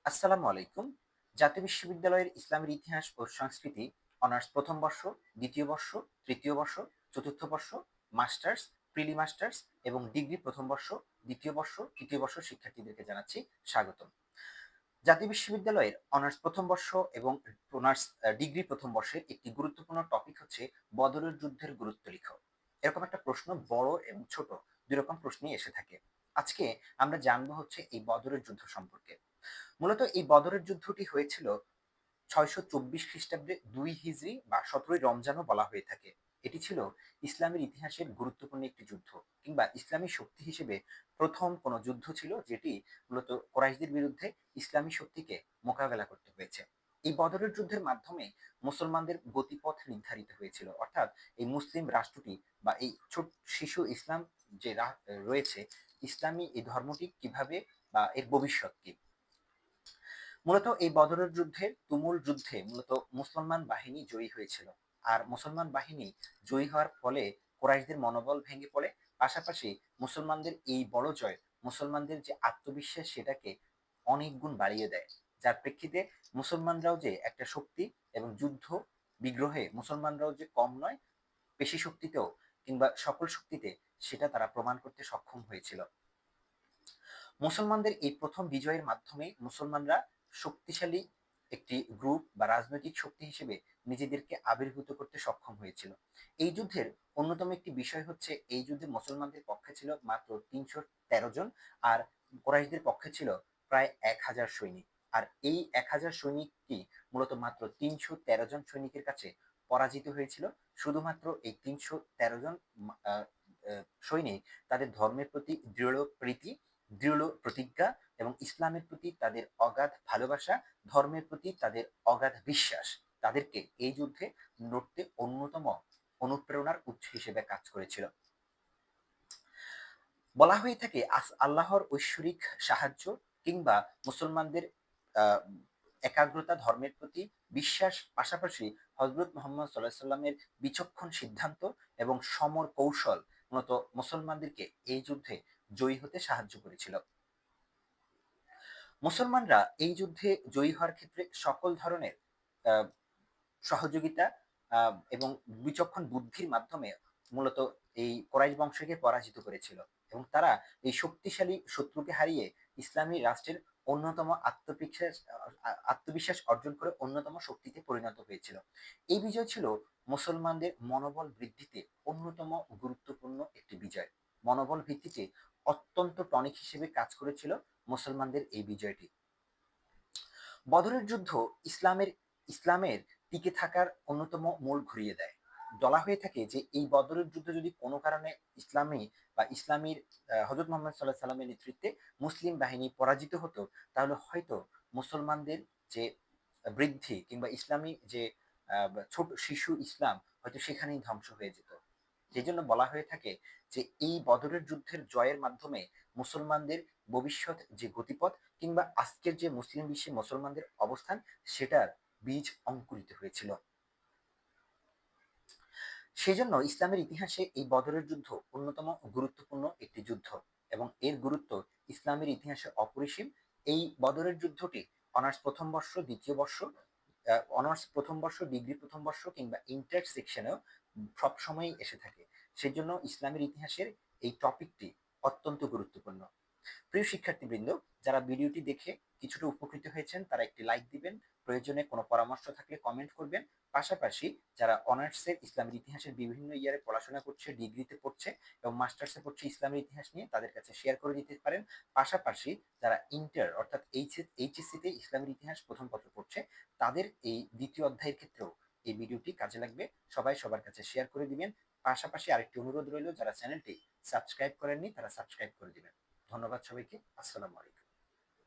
আসসালামু আলাইকুম। জাতীয় বিশ্ববিদ্যালয়ের ইসলামের ইতিহাস ও সংস্কৃতি অনার্স প্রথম বর্ষ, দ্বিতীয় বর্ষ, তৃতীয় বর্ষ, চতুর্থ বর্ষ, মাস্টার্স, প্রিলি মাস্টার্স এবং ডিগ্রি প্রথম বর্ষ, দ্বিতীয় বর্ষ, তৃতীয় বর্ষ শিক্ষার্থীদেরকে জানাচ্ছি স্বাগতম। জাতীয় বিশ্ববিদ্যালয়ের অনার্স প্রথম বর্ষ এবং অনার্স ডিগ্রি প্রথম বর্ষের একটি গুরুত্বপূর্ণ টপিক হচ্ছে বদরের যুদ্ধের গুরুত্ব লিখো। এরকম একটা প্রশ্ন বড় এবং ছোট দুই রকম প্রশ্নই এসে থাকে। আজকে আমরা জানবো হচ্ছে এই বদরের যুদ্ধ সম্পর্কে। মূলত এই বদরের যুদ্ধটি হয়েছিল ৬২৪ খ্রিস্টাব্দে ২ হিজরি বা ১৭ই রমজানও বলা হয়ে থাকে। এটি ছিল ইসলামের ইতিহাসের গুরুত্বপূর্ণ একটি যুদ্ধ কিংবা ইসলামী শক্তি হিসেবে প্রথম কোনো যুদ্ধ ছিল যেটি মূলত কোরাইশদের বিরুদ্ধে ইসলামী শক্তিকে মোকাবেলা করতে হয়েছে। এই বদরের যুদ্ধের মাধ্যমে মুসলমানদের গতিপথ নির্ধারিত হয়েছিল, অর্থাৎ এই মুসলিম রাষ্ট্রটি বা এই ছোট শিশু ইসলাম যে রয়েছে, ইসলামী এই ধর্মটি কিভাবে বা এর ভবিষ্যৎ কি। মূলত এই বদরের যুদ্ধে তুমুল যুদ্ধে মূলত মুসলমান বাহিনী জয়ী হয়েছিল। আর মুসলমান বাহিনী জয়ী হওয়ার ফলে কোরাইশদের মনোবল ভেঙে পড়ে। পাশাপাশি মুসলমানদের এই বড় জয় মুসলমানদের যে আত্মবিশ্বাস সেটাকে অনেক গুণ বাড়িয়ে দেয়, যার প্রেক্ষিতে মুসলমানরাও যে একটা শক্তি এবং যুদ্ধ বিগ্রহে মুসলমানরাও যে কম নয়, পেশি শক্তিতেও কিংবা সকল শক্তিতে সেটা তারা প্রমাণ করতে সক্ষম হয়েছিল। মুসলমানদের এই প্রথম বিজয়ের মাধ্যমে মুসলমানরা শক্তিশালী একটি গ্রুপ বা রাজনৈতিক শক্তি হিসেবে নিজেদেরকে আবির্ভূত করতে সক্ষম হয়েছিল। এই যুদ্ধের অন্যতম একটি বিষয় হচ্ছে এই যুদ্ধে মুসলমানদের পক্ষে ছিল মাত্র ৩১৩ জন, আর কোরাইশদের পক্ষে ছিল প্রায় ১,০০০ সৈনিক। আর এই ১,০০০ সৈনিকটি মূলত মাত্র ৩১৩ জন সৈনিকের কাছে পরাজিত হয়েছিল। শুধুমাত্র এই ৩১৩ জন আহ, সৈনিক তাদের ধর্মের প্রতি দৃঢ় প্রীতি, দৃঢ় প্রতিজ্ঞা এবং ইসলামের প্রতি তাদের অগাধ ভালোবাসা, ধর্মের প্রতি তাদের অগাধ বিশ্বাস তাদেরকে এই যুদ্ধে লড়তে অন্যতম অনুপ্রেরণার উৎস হিসেবে কাজ করেছিল। বলা হয়ে থাকে আল্লাহর ঐশ্বরিক সাহায্য কিংবা মুসলমানদের আহ, একাগ্রতা, ধর্মের প্রতি বিশ্বাস, পাশাপাশি হজরত মোহাম্মদ সাল্লাহ সাল্লামের বিচক্ষণ সিদ্ধান্ত এবং সমর কৌশল মূলত মুসলমানদেরকে এই যুদ্ধে জয়ী হতে সাহায্য করেছিল। মুসলমানরা এই যুদ্ধে জয়ী হওয়ার ক্ষেত্রে সকল ধরনের আহ, সহযোগিতা এবং বিচক্ষণ বুদ্ধির মাধ্যমে মূলত এই কোরাইশ বংশকে পরাজিত করেছিল এবং তারা এই শক্তিশালী শত্রুকে হারিয়ে ইসলামী রাষ্ট্রের অন্যতম আত্মবিশ্বাস অর্জন করে অন্যতম শক্তিতে পরিণত হয়েছিল। এই বিজয় ছিল মুসলমানদের মনোবল বৃদ্ধিতে অন্যতম গুরুত্বপূর্ণ একটি বিজয়। মনোবল ভিত্তিতে অত্যন্ত টনিক হিসেবে কাজ করেছিল মুসলমানদের এই বিজয়টি। বদরের যুদ্ধ ইসলামের টিকে থাকার অন্যতম মূল ঘুরিয়ে দেয়। বলা হয়ে থাকে যে এই বদরের যুদ্ধ যদি কোনো কারণে ইসলামী বা ইসলামীর হজরত মোহাম্মদ সাল্লাহ সাল্লামের নেতৃত্বে মুসলিম বাহিনী পরাজিত হতো, তাহলে হয়তো মুসলমানদের যে বৃদ্ধি কিংবা ইসলামী যে ছোট শিশু ইসলাম হয়তো সেখানেই ধ্বংস হয়ে যেত। সেই জন্য বলা হয়ে থাকে যে এই বদরের যুদ্ধের জয়ের মাধ্যমে মুসলমানদের ভবিষ্যৎ যে গতিপথ কিংবা আজকের যে মুসলিম বিশ্বে মুসলমানদের অবস্থান সেটার বীজ অঙ্কুরিত হয়েছিল। সেজন্য ইসলামের ইতিহাসে এই বদরের যুদ্ধ অন্যতম গুরুত্বপূর্ণ একটি যুদ্ধ এবং এর গুরুত্ব ইসলামের ইতিহাসে অপরিসীম। এই বদরের যুদ্ধটি অনার্স প্রথম বর্ষ, দ্বিতীয় বর্ষ, অনার্স প্রথম বর্ষ, ডিগ্রি প্রথম বর্ষ কিংবা ইন্টার সেকশনেও সবসময়ই এসে থাকে। সেজন্য ইসলামের ইতিহাসের এই টপিকটি অত্যন্ত গুরুত্বপূর্ণ। প্রিয় শিক্ষার্থীবৃন্দ, যারা ভিডিওটি দেখে কিছুটা উপকৃত হয়েছেন তারা একটি লাইক দিবেন। প্রয়োজনে কোনো পরামর্শ থাকলে কমেন্ট করবেন। পাশাপাশি যারা অনার্সের ইসলামের ইতিহাসের বিভিন্ন ইয়ারে পড়াশোনা করছে, ডিগ্রিতে পড়ছে এবং মাস্টার্সে পড়ছে ইসলামের ইতিহাস নিয়ে, তাদের কাছে শেয়ার করে দিতে পারেন। পাশাপাশি যারা ইন্টার অর্থাৎ এইচএসসি তে ইসলামের ইতিহাস প্রথম পত্র পড়ছে, তাদের এই দ্বিতীয় অধ্যায়ের ক্ষেত্রেও এই ভিডিওটি কাজে লাগবে। সবাই সবার কাছে শেয়ার করে দিবেন। পাশাপাশি আরেকটি অনুরোধ রইল, যারা চ্যানেলটি সাবস্ক্রাইব করেননি তারা সাবস্ক্রাইব করে দিবেন। ধন্যবাদ সবাইকে। আসসালামু আলাইকুম।